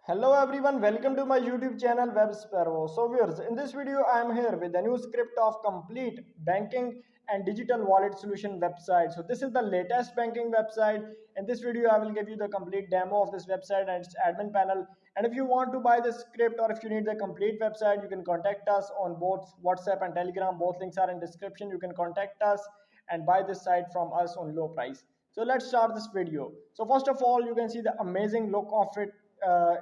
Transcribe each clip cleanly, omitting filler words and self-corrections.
Hello everyone, welcome to my YouTube channel Web Sparrow. So viewers, in this video I am here with a new script of complete banking and digital wallet solution website. So this is the latest banking website. In this video I will give you the complete demo of this website and its admin panel. And if you want to buy the script or if you need the complete website, you can contact us on both WhatsApp and Telegram. Both links are in description. You can contact us and buy this site from us on low price. So let's start this video. So first of all, you can see the amazing look of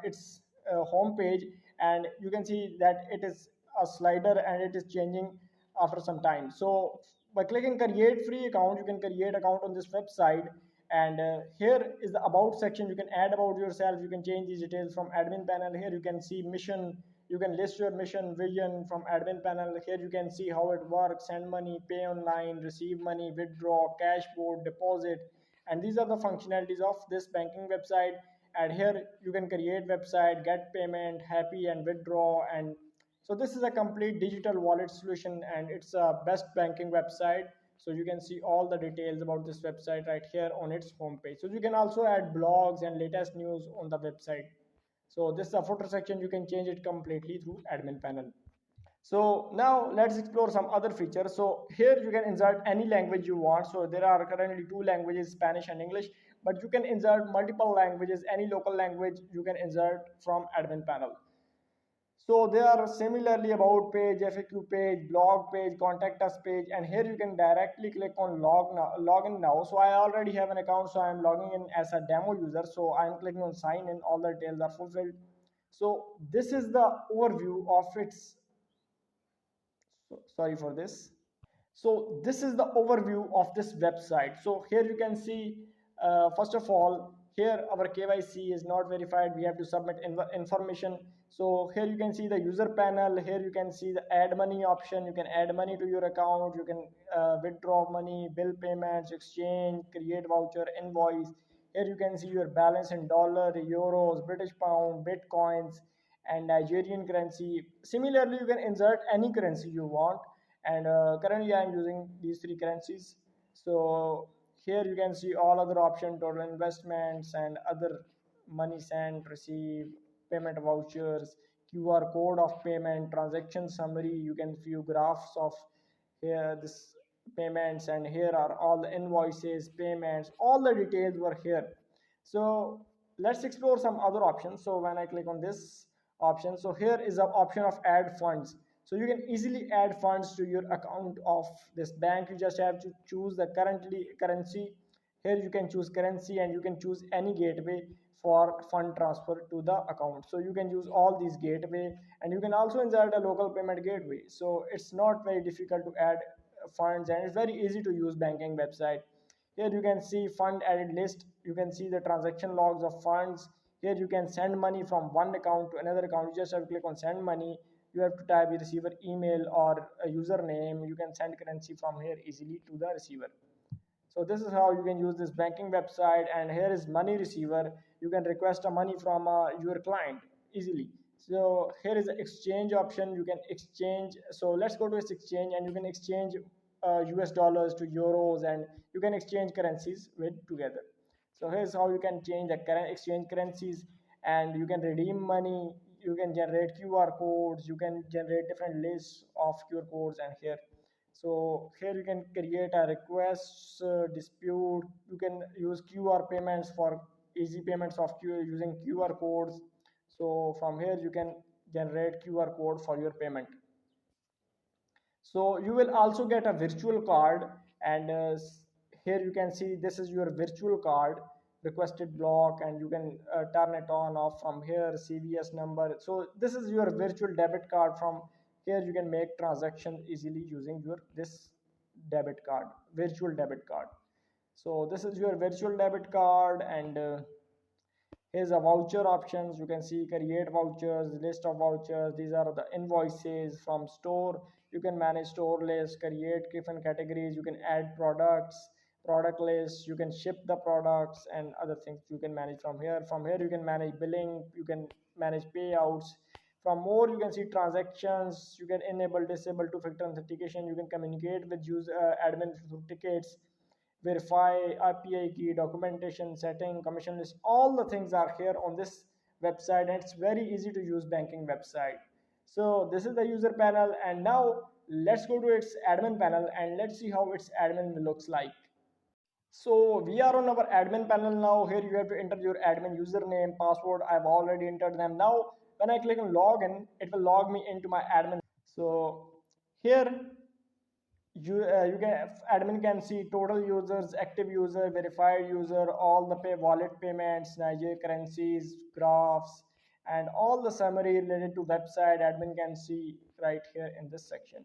its home page, and you can see that it is a slider and it is changing after some time. So by clicking create free account, you can create account on this website. And here is the about section. You can add about yourself, you can change these details from admin panel. Here you can see mission, you can list your mission vision from admin panel. Here you can see how it works: send money, pay online, receive money, withdraw, cash board, deposit. And these are the functionalities of this banking website. And here you can create website, get payment, happy, and withdraw. And so this is a complete digital wallet solution, and it's a best banking website. So you can see all the details about this website right here on its homepage. So you can also add blogs and latest news on the website. So this is a footer section. You can change it completely through admin panel. So now let's explore some other features. So here you can insert any language you want. So there are currently two languages, Spanish and English, but you can insert multiple languages, any local language you can insert from admin panel. So there are similarly about page, FAQ page, blog page, contact us page, and here you can directly click on login now. So I already have an account, so I'm logging in as a demo user. So I'm clicking on sign in, all the details are fulfilled. So this is the overview of its, sorry for this. So this is the overview of this website. So here you can see, first of all, here our KYC is not verified. We have to submit information. So here you can see the user panel. Here you can see the add money option. You can add money to your account. You can withdraw money, bill payments, exchange, create voucher, invoice. Here you can see your balance in dollar, euros, British pound, bitcoins, and Nigerian currency. Similarly, you can insert any currency you want. And currently I am using these three currencies. So here you can see all other options: total investments and other, money sent, receive, payment vouchers, QR code of payment, transaction summary. You can view graphs of here this payments, and here are all the invoices, payments, all the details were here. So let's explore some other options. So when I click on this option, so here is the option of add funds. So you can easily add funds to your account of this bank. You just have to choose the currency. Here you can choose currency, and you can choose any gateway for fund transfer to the account. So you can use all these gateway, and you can also insert a local payment gateway. So it's not very difficult to add funds, and it's very easy to use banking website. Here you can see fund added list. You can see the transaction logs of funds. Here you can send money from one account to another account. You just have to click on send money. You have to type the receiver email or a username. You can send currency from here easily to the receiver. So this is how you can use this banking website. And here is money receiver. You can request a money from your client easily. So here is the exchange option. You can exchange. So let's go to this exchange, and you can exchange US dollars to euros, and you can exchange currencies with together. So here's how you can change the current exchange currencies, and you can redeem money. You can generate QR codes. You can generate different lists of QR codes, and here, so here you can create a request, dispute. You can use QR payments for easy payments of using QR codes. So from here you can generate QR code for your payment. So you will also get a virtual card, and here you can see this is your virtual card, requested block, and you can turn it on off from here, CVS number. So this is your virtual debit card. From here you can make transactions easily using your this debit card, virtual debit card. So this is your virtual debit card. And here's a voucher options. You can see create vouchers, list of vouchers. These are the invoices from store. You can manage store list, create different categories. You can add products, product list. You can ship the products and other things you can manage from here. From here you can manage billing. You can manage payouts. From more you can see transactions. You can enable, disable two-factor authentication. You can communicate with user admin through tickets, verify, RPI key, documentation, setting, commission list. All the things are here on this website, and it's very easy to use banking website. So this is the user panel, and now let's go to its admin panel and let's see how its admin looks like. So we are on our admin panel now. Here you have to enter your admin username, password. I've already entered them. Now when I click on login, it will log me into my admin. So here you can admin can see total users, active user, verified user, all the wallet payments, Nigeria currencies, graphs, and all the summary related to website. Admin can see right here in this section.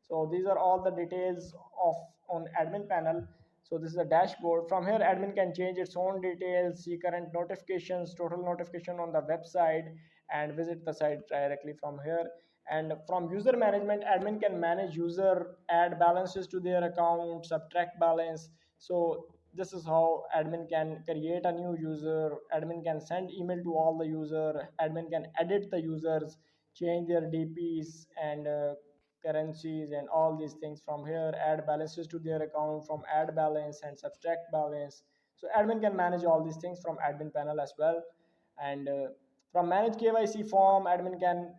So these are all the details of on admin panel. So this is a dashboard. From here admin can change its own details, see current notifications, total notification on the website, and visit the site directly from here. And from user management, admin can manage user, add balances to their account, subtract balance. So this is how admin can create a new user, admin can send email to all the user, admin can edit the users, change their dps and currencies and all these things. From here add balances to their account, from add balance and subtract balance. So admin can manage all these things from admin panel as well. And from manage KYC form, admin can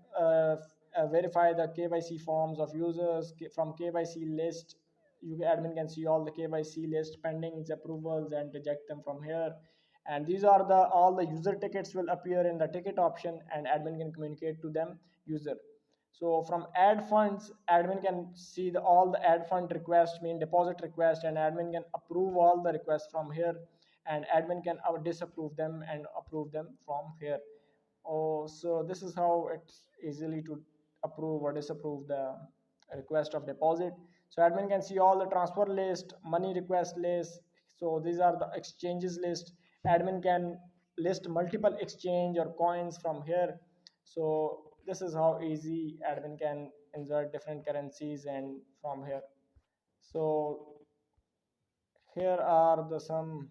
verify the KYC forms of users. From KYC list, admin can see all the KYC list pendings, approvals, and reject them from here. And these are the all the user tickets will appear in the ticket option, and admin can communicate to them user. So from add funds, admin can see all the add fund request, mean deposit request, and admin can approve all the requests from here, and admin can disapprove them and approve them from here. Oh, so this is how it's easily to approve or disapprove the request of deposit. So admin can see all the transfer list, money request list. So these are the exchanges list. Admin can list multiple exchange or coins from here. So this is how easy admin can insert different currencies and from here. So here are the some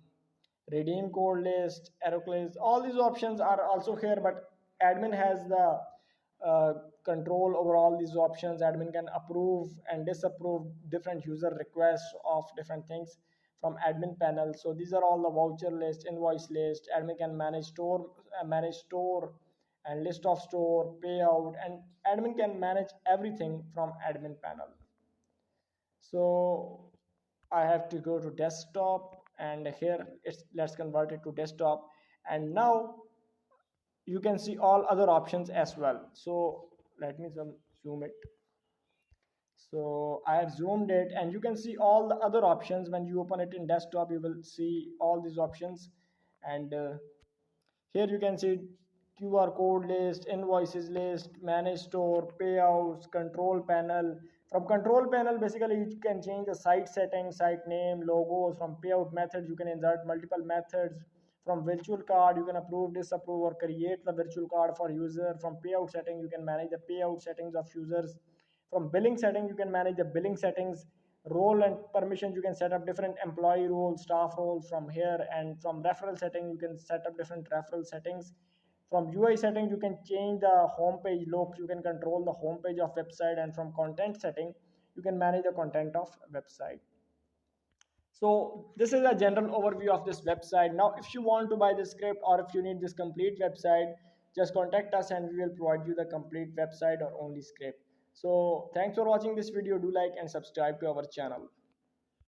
redeem code list, arrow list. All these options are also here, but admin has the control over all these options. Admin can approve and disapprove different user requests of different things from admin panel. So these are all the voucher list, invoice list. Admin can manage store and list of store, payout, and admin can manage everything from admin panel. So I have to go to desktop, and here it's let's convert it to desktop. And now you can see all other options as well. So let me zoom it. So I have zoomed it, and you can see all the other options. When you open it in desktop, you will see all these options. And here you can see QR code list, invoices list, manage store, payouts, control panel. From control panel, basically you can change the site settings, site name, logos. From payout methods, you can insert multiple methods. From virtual card, you can approve, disapprove, or create the virtual card for user. From payout setting, you can manage the payout settings of users. From billing setting, you can manage the billing settings. Role and permissions, you can set up different employee roles, staff roles from here. And from referral setting, you can set up different referral settings. From UI settings, you can change the home page look, you can control the home page of website. And from content setting, you can manage the content of website. So this is a general overview of this website. Now if you want to buy this script, or if you need this complete website, just contact us and we will provide you the complete website or only script. So thanks for watching this video. Do like and subscribe to our channel.